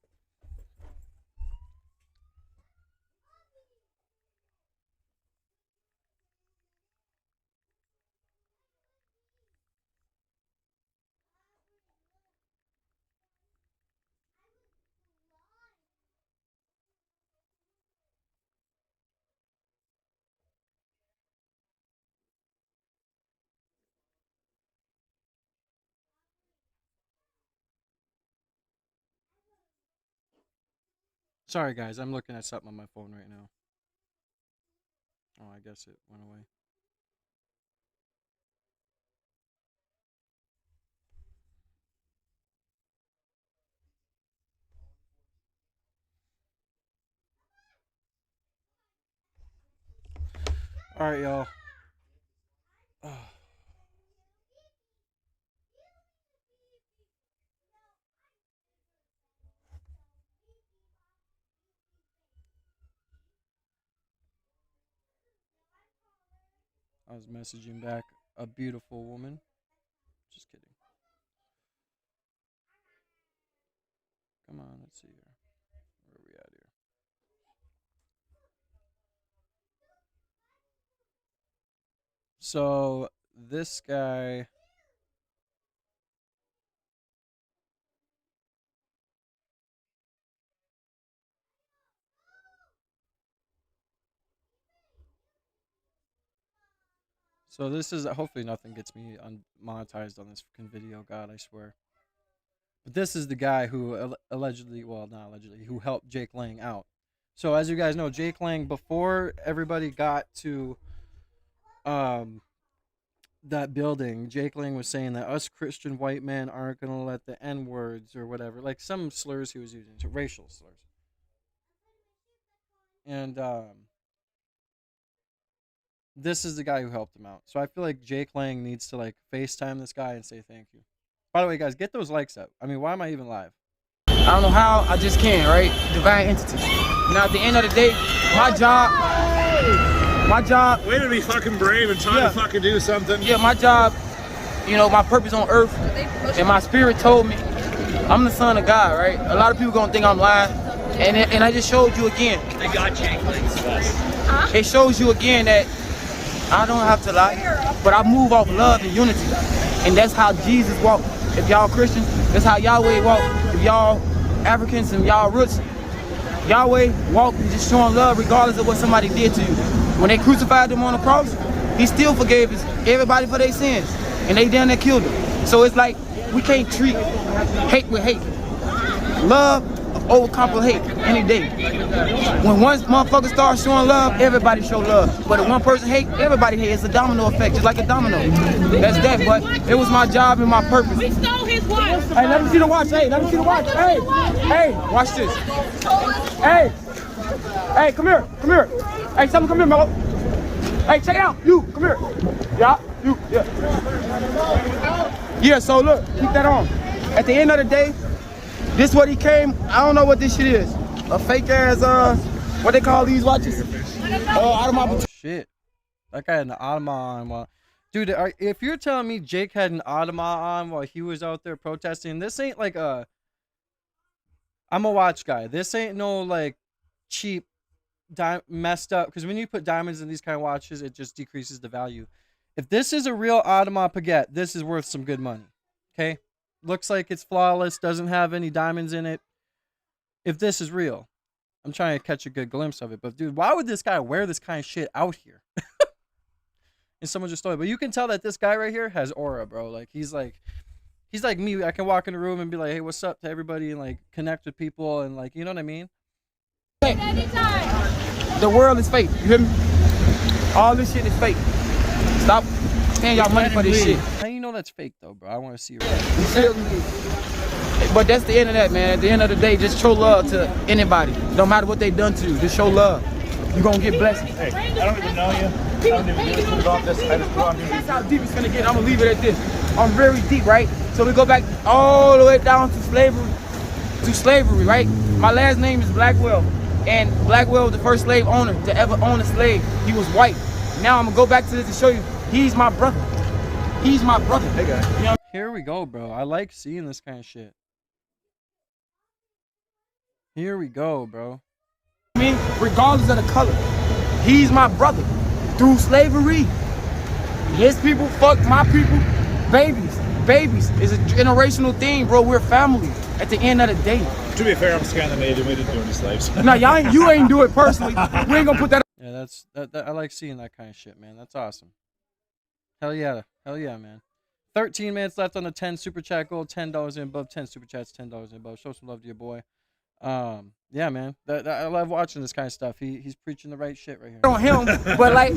Sorry, guys. I'm looking at something on my phone right now. Oh, I guess it went away. All right, y'all. I was messaging back a beautiful woman. Just kidding. Come on, let's see here. Where are we at here? So this guy. So this is hopefully nothing gets me unmonetized on this fucking video. God, I swear. But this is the guy who allegedly, well, not allegedly, who helped Jake Lang out. So as you guys know, Jake Lang, before everybody got to that building, Jake Lang was saying that us Christian white men aren't gonna let the N-words or whatever, like some slurs he was using, so racial slurs. And this is the guy who helped him out. So I feel like Jake Lang needs to like FaceTime this guy and say thank you. By the way, guys, get those likes up. I mean, why am I even live? I don't know how, I just can, right? Divine entity. Now, at the end of the day, my job. Way to be fucking brave and try to fucking do something. Yeah, my job, you know, my purpose on earth, and my spirit told me, I'm the son of God, right? A lot of people gonna think I'm lying, and I just showed you again. They got Jake Lang's best. It shows you again that I don't have to lie, but I move off love and unity, and that's how Jesus walked. If y'all Christians, that's how Yahweh walked. If y'all Africans and y'all roots, Yahweh walked and just showing love regardless of what somebody did to you. When they crucified him on the cross, he still forgave everybody for their sins, and they down there killed him. So it's like we can't treat hate with hate. Love overcome hate any day. When one motherfucker starts showing love, everybody show love. But if one person hate, everybody hate. It's a domino effect, just like a domino. That's that. But it was my job and my purpose. We stole his watch. Hey, let me see the watch. Hey, let me see the watch. Hey, hey, watch this. Hey, hey, come here, come here. Hey, someone come here, Mello. Hey, check it out. You, come here. Yeah, you, yeah. Yeah, so look, keep that on. At the end of the day, this what he came. I don't know what this shit is. A fake ass, what they call these watches? Oh shit, that guy had an Audemars on. While, dude, if you're telling me Jake had an Audemars on while he was out there protesting, this ain't like a. I'm a watch guy. This ain't no like cheap, messed up. Because when you put diamonds in these kind of watches, it just decreases the value. If this is a real Audemars Piguet, this is worth some good money. Okay. Looks like it's flawless, doesn't have any diamonds in it. If this is real, I'm trying to catch a good glimpse of it. But dude, why would this guy wear this kind of shit out here? And someone just stole it. But you can tell that this guy right here has aura, bro. Like he's like me. I can walk in the room and be like, hey, what's up to everybody, and like connect with people, and like, you know what I mean? The world is fake. You hear me? All this shit is fake. Stop paying y'all money for this shit. How you know that's fake though, bro? I want to see it. But that's the end of that, man. At the end of the day, just show love to anybody. No matter what they done to you, just show love. You're gonna get blessings. Hey, I don't even know you. I don't even get to off this. I just want to. That's how deep it's gonna get. I'm gonna leave it at this. I'm very deep, right? So we go back all the way down to slavery, right? My last name is Blackwell, and Blackwell was the first slave owner to ever own a slave. He was white. Now I'm gonna go back to this to show you. He's my brother. He's my brother. Hey guy. You know? Here we go, bro. I like seeing this kind of shit. Here we go, bro. I mean, regardless of the color, he's my brother. Through slavery, his people fuck my people. Babies is a generational thing, bro. We're family at the end of the day. To be fair, I'm Scandinavian. We didn't do any slaves. No, you ain't do it personally. We ain't gonna put that. Yeah, that's I like seeing that kind of shit, man. That's awesome. Hell yeah, man. 13 minutes left on the 10 super chat goal. $10 and above. 10 super chats, $10 and above. Show some love to your boy. Yeah, man. I love watching this kind of stuff. He's preaching the right shit right here. On him, but like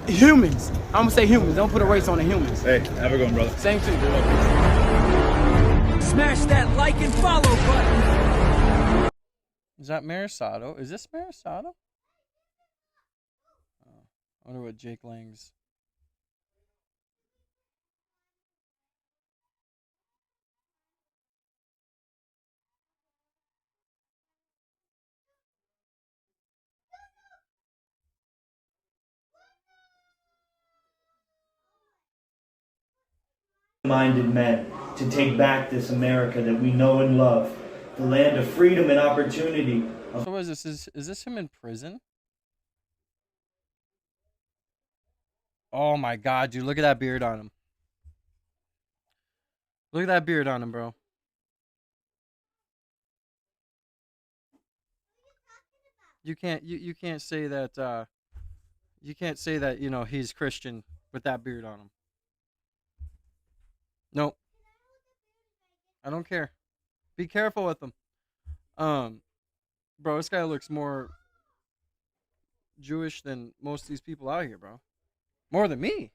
humans. I'm gonna say humans. Don't put a race on the humans. Hey, have a good one, brother. Same to you. Smash that like and follow button. Is that Marisado? Is this Marisado? I wonder what Jake Lang's. like-minded men to take back this America that we know and love, the land of freedom and opportunity. So what is this? Is this him in prison? Oh my God, dude! Look at that beard on him. Look at that beard on him, bro. You can't say that you know he's Christian with that beard on him. Nope. I don't care. Be careful with him. Bro, this guy looks more Jewish than most of these people out here, bro. More than me.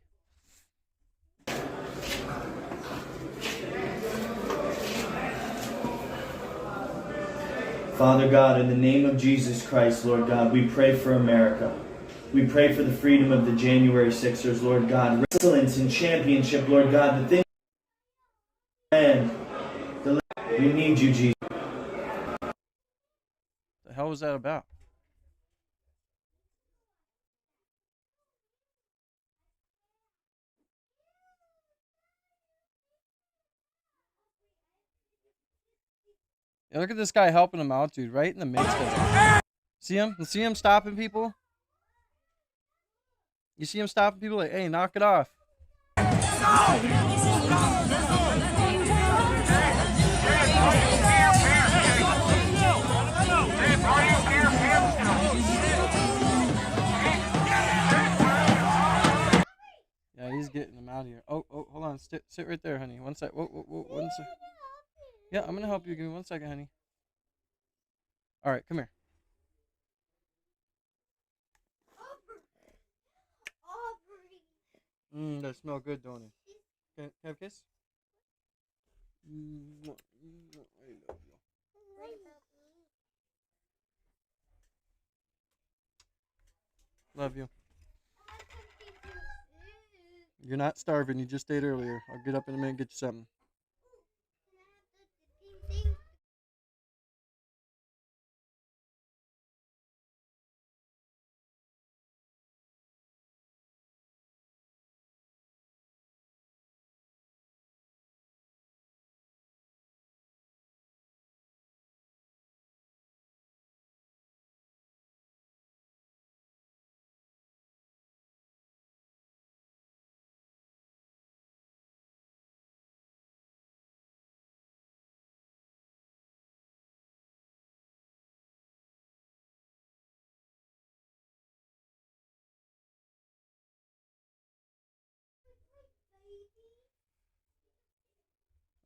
Father God, in the name of Jesus Christ, Lord God, we pray for America. We pray for the freedom of the January Sixers, Lord God. Excellence and championship, Lord God. The thing and we need you, Jesus. The hell was that about? Yeah, look at this guy helping him out, dude, right in the midst of it. See him? You see him stopping people? You see him stopping people like, hey, knock it off. Yeah, he's getting him out of here. Oh, hold on. Sit right there, honey. One sec. Whoa, 1 sec. Yeah, I'm going to help you. Give me 1 second, honey. All right, come here. That smell good, don't it? Can I have a kiss? I love you. Love you. You're not starving. You just ate earlier. I'll get up in a minute and get you something.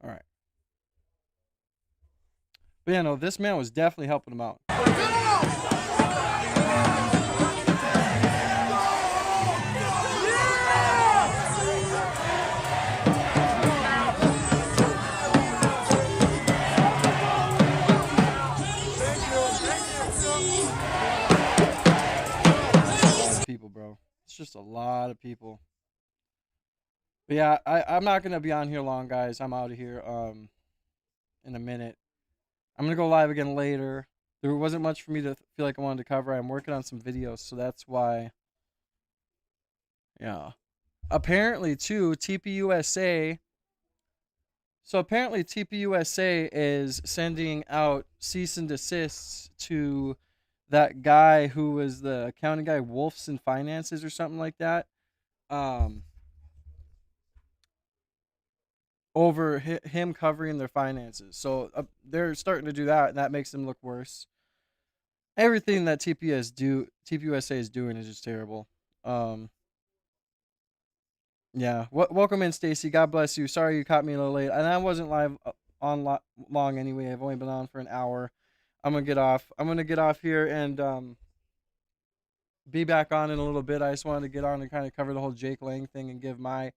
All right. But yeah, no, this man was definitely helping him out. People, bro. It's just a lot of people. But yeah, I'm not gonna be on here long, guys. I'm out of here in a minute. I'm gonna go live again later. There wasn't much for me to feel like I wanted to cover. I'm working on some videos, so that's why. Yeah. Apparently, too, TPUSA. So apparently, TPUSA is sending out cease and desists to that guy who was the accounting guy, Wolfson Finances or something like that. Over him covering their finances. So they're starting to do that, and that makes them look worse. Everything that TPUSA is doing is just terrible. Yeah. Welcome in, Stacy. God bless you. Sorry you caught me a little late. And I wasn't live long anyway. I've only been on for an hour. I'm going to get off. I'm going to get off here and be back on in a little bit. I just wanted to get on and kind of cover the whole Jake Lang thing and give my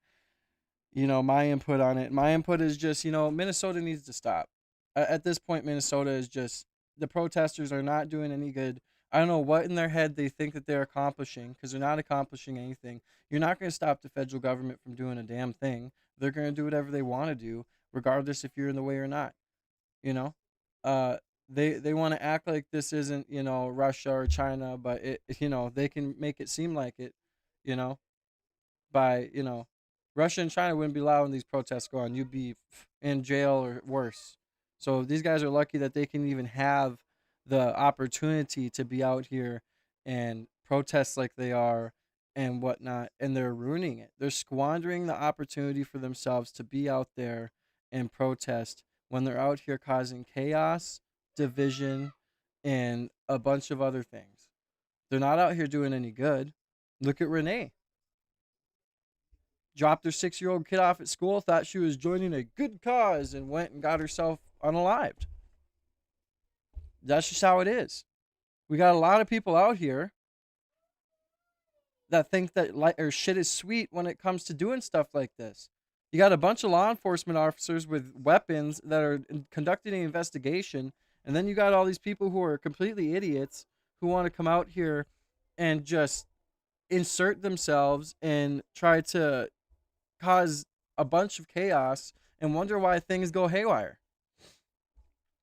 input on it. My input is just, Minnesota needs to stop. At this point, Minnesota is just, the protesters are not doing any good. I don't know what in their head they think that they're accomplishing, because they're not accomplishing anything. You're not going to stop the federal government from doing a damn thing. They're going to do whatever they want to do, regardless if you're in the way or not. They want to act like this isn't, Russia or China, but they can make it seem like it, by, Russia and China wouldn't be allowing these protests go on. You'd be in jail or worse. So these guys are lucky that they can even have the opportunity to be out here and protest like they are and whatnot, and they're ruining it. They're squandering the opportunity for themselves to be out there and protest when they're out here causing chaos, division, and a bunch of other things. They're not out here doing any good. Look at Renee. Dropped her 6-year-old kid off at school, thought she was joining a good cause, and went and got herself unalived. That's just how it is. We got a lot of people out here that think that shit is sweet when it comes to doing stuff like this. You got a bunch of law enforcement officers with weapons that are conducting an investigation, and then you got all these people who are completely idiots who want to come out here and just insert themselves and try to cause a bunch of chaos and wonder why things go haywire.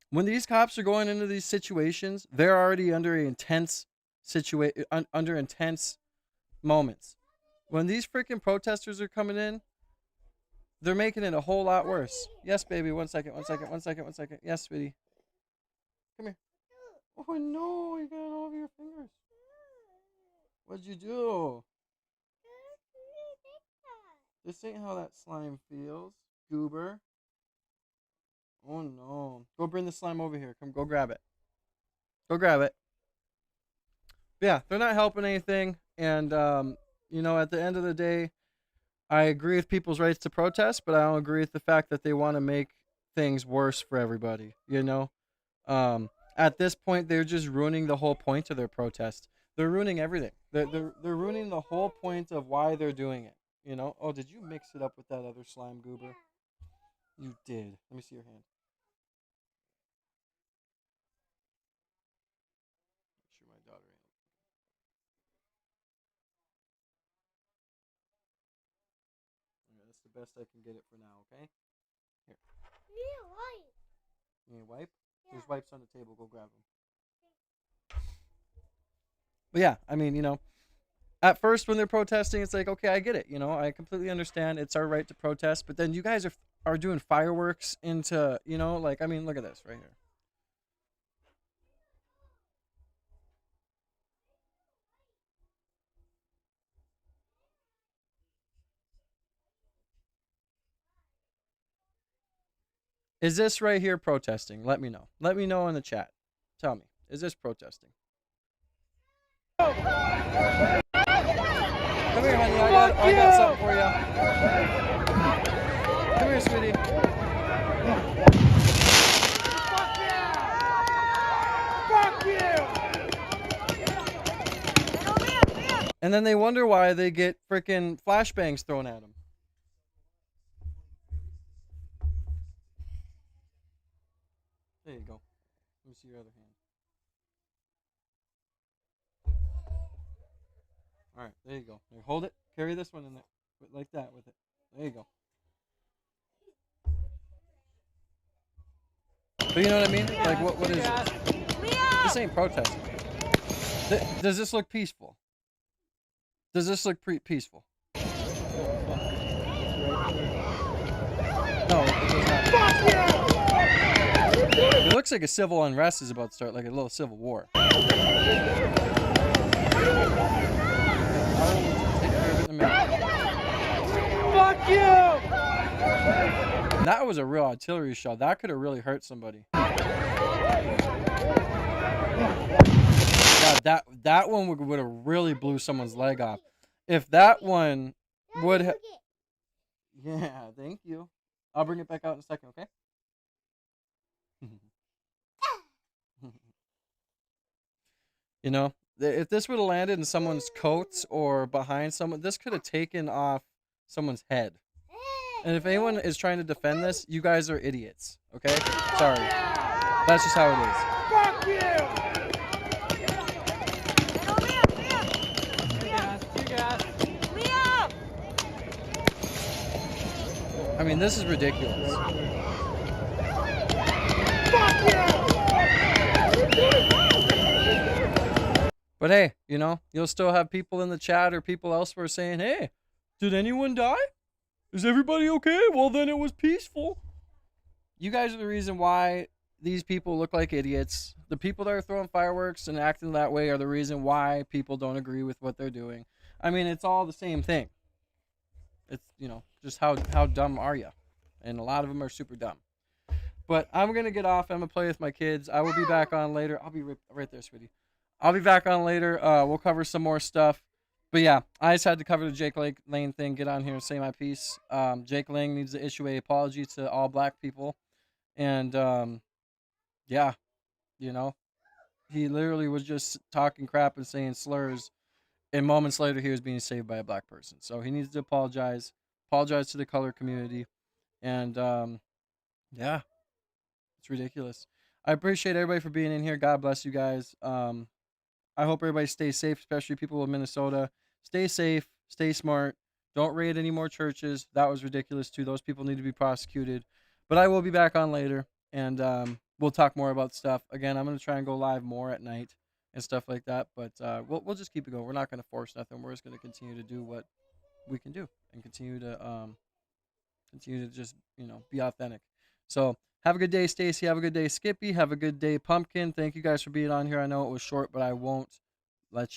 When these cops are going into these situations, they're already under intense moments. When these freaking protesters are coming in, they're making it a whole lot worse. Yes, baby. 1 second. Yes, sweetie. Come here. Oh, no. You got it all over your fingers. What'd you do? This ain't how that slime feels. Goober. Oh, no. Go bring the slime over here. Come, go grab it. Go grab it. Yeah, they're not helping anything. And, you know, at the end of the day, I agree with people's rights to protest, but I don't agree with the fact that they want to make things worse for everybody, you know? At this point, they're just ruining the whole point of their protest. They're ruining everything. They're ruining the whole point of why they're doing it, you know? Oh, did you mix it up with that other slime, Goober? You did. Let me see your hand. Make sure my daughter ain't. Okay, that's the best I can get it for now, okay? Here. You need a wipe? There's wipes on the table. Go grab them. But yeah, I mean, you know, at first when they're protesting, it's like, okay, I get it. You know, I completely understand. It's our right to protest. But then you guys are doing fireworks into, you know, like, I mean, look at this right here. Is this right here protesting? Let me know. Let me know in the chat. Tell me. Is this protesting? Come here, honey. I got something for you. Come here, sweetie. Fuck you! And then they wonder why they get freaking flashbangs thrown at them. There you go. Let me see your other hand. All right, there you go. Here, hold it. Carry this one in there, like that with it. There you go. But you know what I mean? Like, what is it? This ain't protesting. Does this look peaceful? Does this look peaceful? No, it does not. It looks like a civil unrest is about to start, like a little civil war. Fuck you! That was a real artillery shot. That could have really hurt somebody. Yeah, that one would have really blew someone's leg off. If that one would have... Yeah, thank you. I'll bring it back out in a second, okay? You know, if this would have landed in someone's coats or behind someone, this could have taken off someone's head. And if anyone is trying to defend this, you guys are idiots. Okay? Sorry. That's just how it is. Fuck you! I mean, this is ridiculous. But hey, you know, you'll still have people in the chat or people elsewhere saying, hey, did anyone die? Is everybody okay? Well, then it was peaceful. You guys are the reason why these people look like idiots. The people that are throwing fireworks and acting that way are the reason why people don't agree with what they're doing. I mean, it's all the same thing. It's, you know, just how dumb are you? And a lot of them are super dumb. But I'm going to get off. I'm going to play with my kids. I will be back on later. I'll be right there, sweetie. I'll be back on later. We'll cover some more stuff. But yeah, I just had to cover the Jake Lang thing, get on here and say my piece. Jake Lang needs to issue an apology to all black people. And, yeah, you know, he literally was just talking crap and saying slurs. And moments later, he was being saved by a black person. So he needs to apologize to the color community. And, yeah, it's ridiculous. I appreciate everybody for being in here. God bless you guys. I hope everybody stays safe, especially people in Minnesota. Stay safe, stay smart. Don't raid any more churches. That was ridiculous, too. Those people need to be prosecuted. But I will be back on later, and we'll talk more about stuff. Again, I'm going to try and go live more at night and stuff like that. But we'll just keep it going. We're not going to force nothing. We're just going to continue to do what we can do and continue to just, you know, be authentic. So have a good day, Stacy. Have a good day, Skippy. Have a good day, Pumpkin. Thank you guys for being on here. I know it was short, but I won't let you.